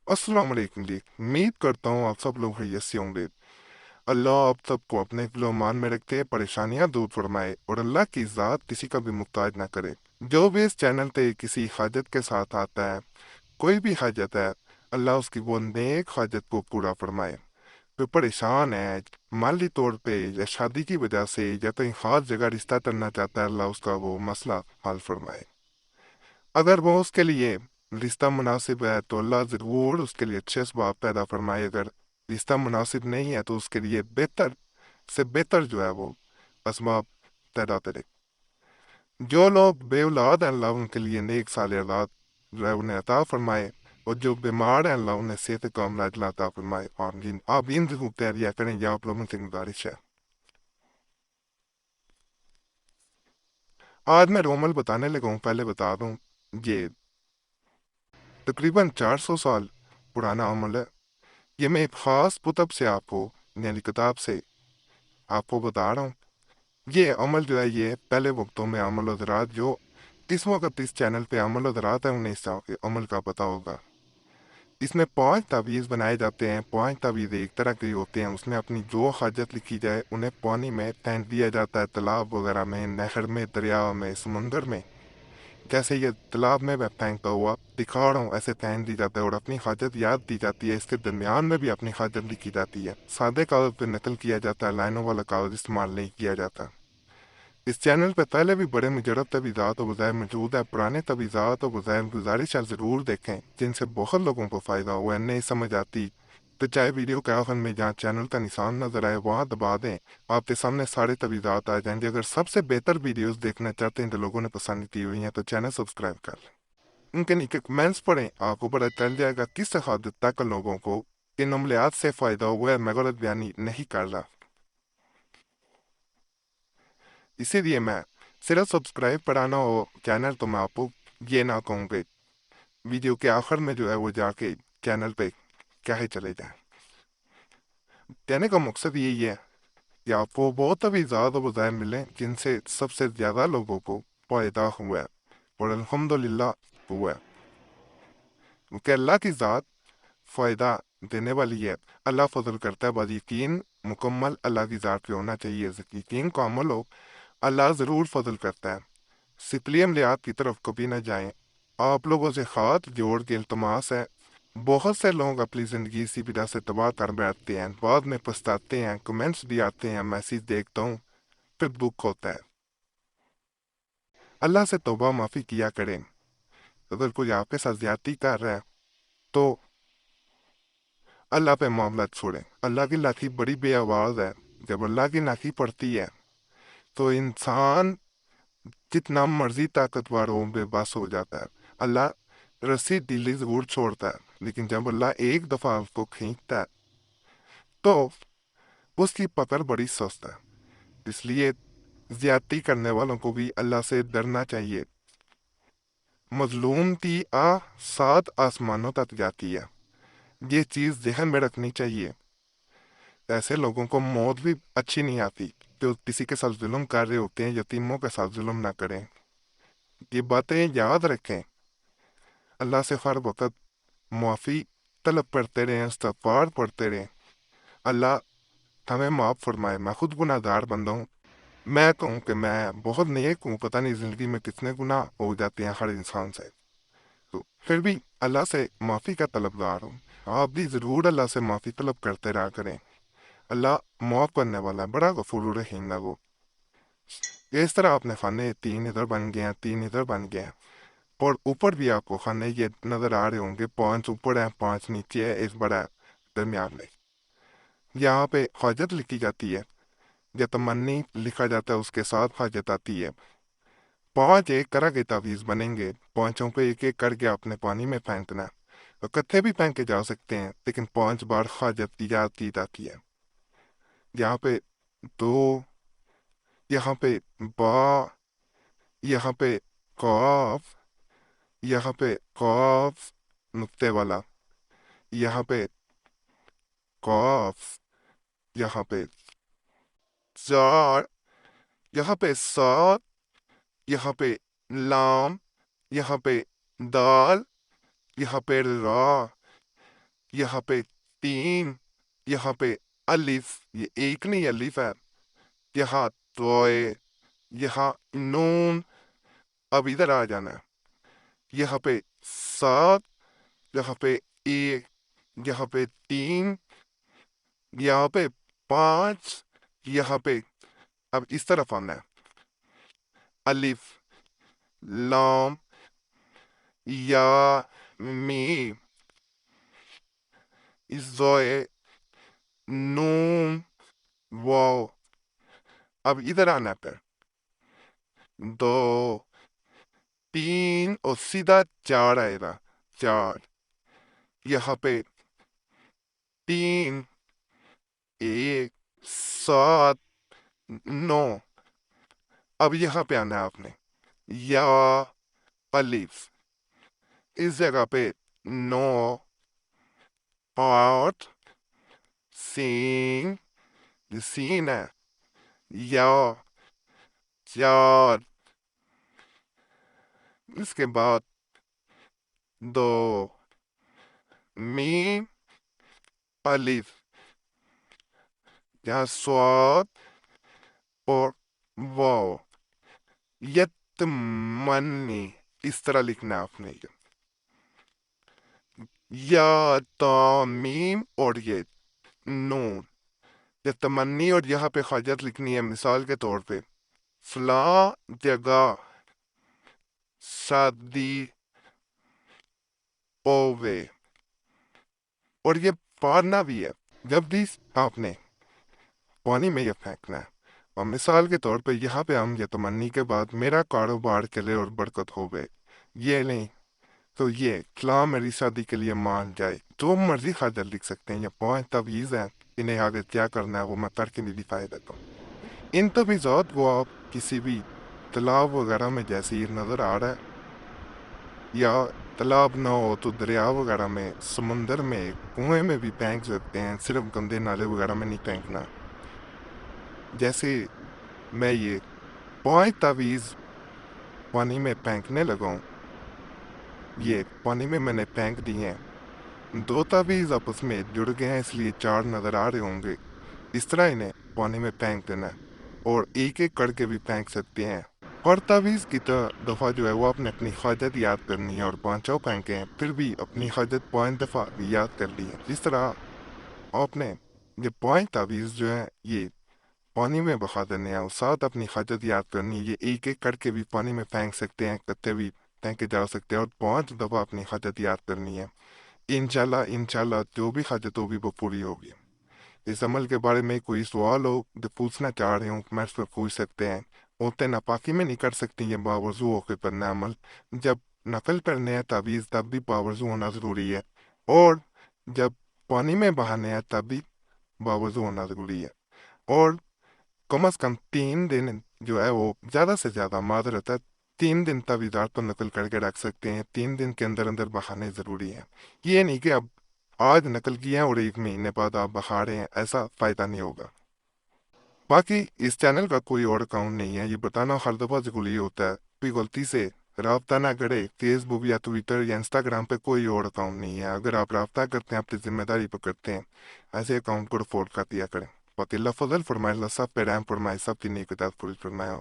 अस्सलाम वालेकुम जी। उम्मीद करता हूँ आप सब लोग खैरियत से होंगे। अल्लाह आप सबको अपने मान में रखते परेशानियां दूर फरमाए और अल्लाह की ज़ात किसी का भी मुहताज ना करे। जो भी इस चैनल पे किसी हाजत के साथ आता है, कोई भी हाजत है, अल्लाह उसकी वो नेक हाजत को पूरा फरमाए। कोई परेशान है माली तौर पे या शादी की वजह से या कहीं खास जगह रिश्ता करना चाहता है, अल्लाह उसका वो मसला हल फरमाए। अगर वो उसके लिए रिश्ता मुनासिब है तो अल्लाह ज़रूर उसके लिए अच्छे असबाब पैदा फरमाए। अगर रिश्ता मुनासिब नहीं है तो उसके लिए बेहतर से बेहतर जो है वो असबाब पैदा करे। जो लोग बेऔलाद हैं, अल्लाह उनके लिए नेक साले औलाद जो है उन्हें अता फरमाए। और जो बीमार हैं, अल्लाह उन्हें सेहत कामयाब अल्लाह अता फरमाए। आमीन। आप इन जरूर तैयारियां करें, या आप लोगों से गुजारिश है। आज मैं रोमल बताने लगा हूँ, पहले बता दूं, ये तकरीबन 400 साल पुराना अमल है। ये मैं एक खास कुतब से आपको, यानी किताब से आपको बता रहा हूँ। ये अमल जो है, ये पहले वक्तों में अमल हजरात जो इस वक्त इस चैनल पे अमल हजरात है, उन्हें इस अमल का पता होगा। इसमें 5 तावीज़ बनाए जाते हैं। 5 तावीज़ एक तरह की होती हैं। उसमें अपनी जो हाजत लिखी जाए उन्हें पानी में फेंक दिया जाता है, तालाब वगैरह में, नहर में, दरिया में, समुंदर में। जैसे ये तालाब में मैं फेंकता हुआ दिखा रहा हूँ, ऐसे फेंक दी जाता है और अपनी हाजत याद दी जाती है। इसके दरमियान में भी अपनी हाजत लिखी जाती है। सादे कागज पर नकल किया जाता है, लाइनों वाला कागज इस्तेमाल नहीं किया जाता। इस चैनल पर पहले भी बड़े मुजरब तवीज़ात और वज़ाइफ मौजूद है। पुराने तवीज़ात और वज़ाइफ गुजारिश है ज़रूर देखें, जिनसे बहुत लोगों को फ़ायदा हुआ है। नहीं समझ आती तो चाहे वीडियो के आखिर में जहाँ चैनल का निशान नजर आए वहाँ दबा दें, आपके सामने सारे तवीज़ात आ जाएंगे। अगर सबसे बेहतर वीडियोस देखना चाहते हैं जो लोगों ने पसंद की हुई हैं, तो चैनल सब्सक्राइब कर लें। उनके नीचे कमेंट्स पढ़ें, आपको पता चल जाएगा किस हद तक लोगों को इन अमलियात से फ़ायदा हुआ है। मैं गलत बयानी नहीं कर रहा, इसीलिए मैं सिर्फ सब्सक्राइब कराना हो चैनल तो मैं आपको ये ना कहूँगी। वीडियो के आखिर में जो है वो जाके चैनल पे क्या है चले जाए। कहने का मकसद यही है कि आपको बहुत अभी ज़्यादा वज़ाइफ मिले जिनसे सबसे ज़्यादा लोगों को फ़ायदा हुआ है, और अल्हम्दुलिल्लाह हुआ है। क्योंकि अल्लाह की ज़ात फ़ायदा देने वाली है। अल्लाह फजल करता है, बस यकीन मुकम्मल अल्लाह की ज़ात पे होना चाहिए। यकीन को अमल हो, अल्लाह ज़रूर फजल करता है। सिपलियम लियात की तरफ कभी ना जाएं। आप लोगों से हाथ जोड़ के इल्तमास है। बहुत से लोग अपनी ज़िंदगी इसी वजह से तबाह कर बैठते हैं, बाद में पछताते हैं। कमेंट्स भी आते हैं, मैसेज देखता हूँ, फिर दुख होता है। अल्लाह से तौबा माफ़ी किया करें। अगर कोई आपके साथ ज्यादती कर रहा है तो अल्लाह पे मामला छोड़ें। अल्लाह की लाठी बड़ी बेआवाज़ है। जब अल्लाह की लाठी पड़ती है तो इंसान जितना मर्जी ताकतवर हो बेबस हो जाता है। अल्लाह रस्सी ढीली जरूर छोड़ता है, लेकिन जब अल्लाह एक दफा उसको खींचता है तो उसकी पकड़ बड़ी सख्त है। इसलिए ज्यादती करने वालों को भी अल्लाह से डरना चाहिए। मजलूम की आ 7 आसमानों तक जाती है, ये चीज जहन में रखनी चाहिए। ऐसे लोगों को मौत भी अच्छी नहीं आती जो किसी के साथ जुल्म कर रहे होते हैं। यतीमों के साथ जुल्म ना करें, ये बातें याद रखें। अल्लाह से हर वक्त माफ़ी तलब करते रहें, इस्तग़फ़ार पढ़ते रहें। अल्लाह हमें माफ़ फरमाए। मैं खुद गुनाहगार बंदा हूँ। मैं कहूँ कि मैं बहुत नेक हूँ, पता नहीं ज़िंदगी में कितने गुनाह हो जाते हैं हर इंसान से, तो फिर भी अल्लाह से माफ़ी का तलबगार हूँ। आप भी ज़रूर अल्लाह से माफ़ी तलब करते रहा करें। अल्लाह माफ़ करने वाला है, बड़ा गफूर रहीम है वो। इस तरह अपने खाने 3 इधर बन गए हैं, 3 इधर बन गए हैं, और ऊपर भी आपको खाने ये नज़र आ रहे होंगे। 5 ऊपर है, 5 नीचे है, एक बड़ा है दरमियान में। यहाँ पे हाजत लिखी जाती है या तमन्नी लिखा जाता है, उसके साथ हाजत आती है। 5 एक तरह के तावीज़ बनेंगे, पांचों पे एक एक करके आपने पानी में फेंकना है। इकट्ठे भी फेंके जा सकते हैं, लेकिन 5 बार हाजत की याद की जाती है। यहाँ पे 2, यहाँ पे बा, यहाँ पे कॉफ, यहाँ पे कॉफ नुक्ते वाला, यहाँ पे कॉफ, यहाँ पे जार, यहाँ पे सात, यहाँ पे लाम, यहाँ पे दाल, यहाँ पे रा, یہاں پہ 3، یہاں پہ الف، یہ ایک نہیں الف ہے، یہاں توئے، یہاں نون. اب ادھر آ جانا ہے، یہاں پہ 7، یہاں پہ 1، یہاں پہ 3، یہاں پہ 5، یہاں پہ اب اس طرف آنا ہے، الف لام یا میم زوئے نون واو. اب ادھر آنا ہے پھر 2 3 اور سیدھا 4 آئے گا، 4، یہاں پہ 3 1 7 9. اب یہاں پہ آنا ہے آپ نے یا الف، اس جگہ پہ 9 8 سین، یہ سین ہے، یا 4، اس کے بعد 2 میم الف، یہاں سواد اور واو. یتمنی اس طرح لکھنا ہے آپ نے، یا میم اور یہ نون. یتمنی اور یہاں پہ خاجت لکھنی ہے، مثال کے طور پہ فلاں جگہ شادی ہوئے. اور یہ پڑھنا بھی ہے جب بھی آپ نے پانی میں یہ پھینکنا ہے. اور مثال کے طور پہ یہاں پہ ہم یہ تمنی کے بعد میرا کاروبار چلے اور برکت ہو گئے، یہ نہیں تو یہ فلاں میری شادی کے لیے مان جائے. جو مرضی خاجت لکھ سکتے ہیں، یہ 5 تویز ہیں، انہیں آگے کیا کرنا ہے وہ میں کر کے نہیں دکھائی دیتا ہوں. ان تویزات کو آپ کسی بھی تالاب وغیرہ میں جیسے یہ نظر آ رہا ہے، یا تالاب نہ ہو تو دریا وغیرہ میں، سمندر میں، کنویں میں بھی پھینک سکتے ہیں، صرف گندے نالے وغیرہ میں نہیں پھینکنا. جیسے میں یہ 5 تویز پانی میں پھینکنے لگا ہوں، یہ پانی میں نے پھینک دی ہیں. 2 تویز آپس میں جڑ گئے ہیں، اس لیے 4 نظر آ رہے ہوں گے. اس طرح انہیں پانی میں پھینک دینا ہے، اور ایک ایک کر کے بھی پھینک سکتے ہیں. ہر تعویذ کی دفعہ جو ہے وہ آپ نے اپنی حاجت یاد کرنی ہے، اور 5 پھینکے ہیں پھر بھی اپنی حاجت 5 دفعہ بھی یاد کر لی ہے. جس طرح آپ نے یہ 5 تعویذ جو ہے یہ پانی میں بہا دینے ہیں، اور 7 اپنی حاجت یاد کرنی ہے. یہ ایک ایک کر کے بھی پانی میں پھینک سکتے ہیں، کتے بھی پھینکے جا سکتے ہیں، اور 5 دفعہ اپنی حاجت یاد کرنی ہے. انشاءاللہ جو بھی حاجت ہوگی وہ پوری ہوگی. اس عمل کے بارے میں کوئی سوال ہو جو پوچھنا چاہ رہے ہوں کمنٹس پر پوچھ سکتے ہیں. ہوتے ناپاکی میں نہیں کر سکتے یہ باوضو ہو کے کرنا عمل. جب نفل کرنے ہیں تعویذ تب بھی باوضو ہونا ضروری ہے، اور جب پانی میں بہانے ہیں تب بھی باوضو ہونا ضروری ہے. اور کم از کم 3 دن جو ہے وہ زیادہ سے زیادہ معذرت ہے 3 دن تعویذات کو نقل کر کے رکھ سکتے ہیں. 3 دن کے اندر اندر بہانے ضروری ہیں. یہ نہیں کہ اب آج نقل کیا ہے اور 1 مہینے بعد آپ بہا رہے ہیں، ایسا فائدہ نہیں ہوگا. باقی اس چینل کا کوئی اور اکاؤنٹ نہیں ہے، یہ بتانا ہر دفعہ ضروری ہوتا ہے. کوئی غلطی سے رابطہ نہ کرے، فیس بک یا ٹویٹر یا انسٹاگرام پہ کوئی اور اکاؤنٹ نہیں ہے. اگر آپ رابطہ کرتے ہیں اپنی ذمہ داری پہ کرتے ہیں، ایسے اکاؤنٹ کو رپورٹ کر دیا کریں. باقی اللہ فضل فرمائے، اللہ سب پہ رحم فرمائے، سب کی نیک خدمت پوری فرمائے.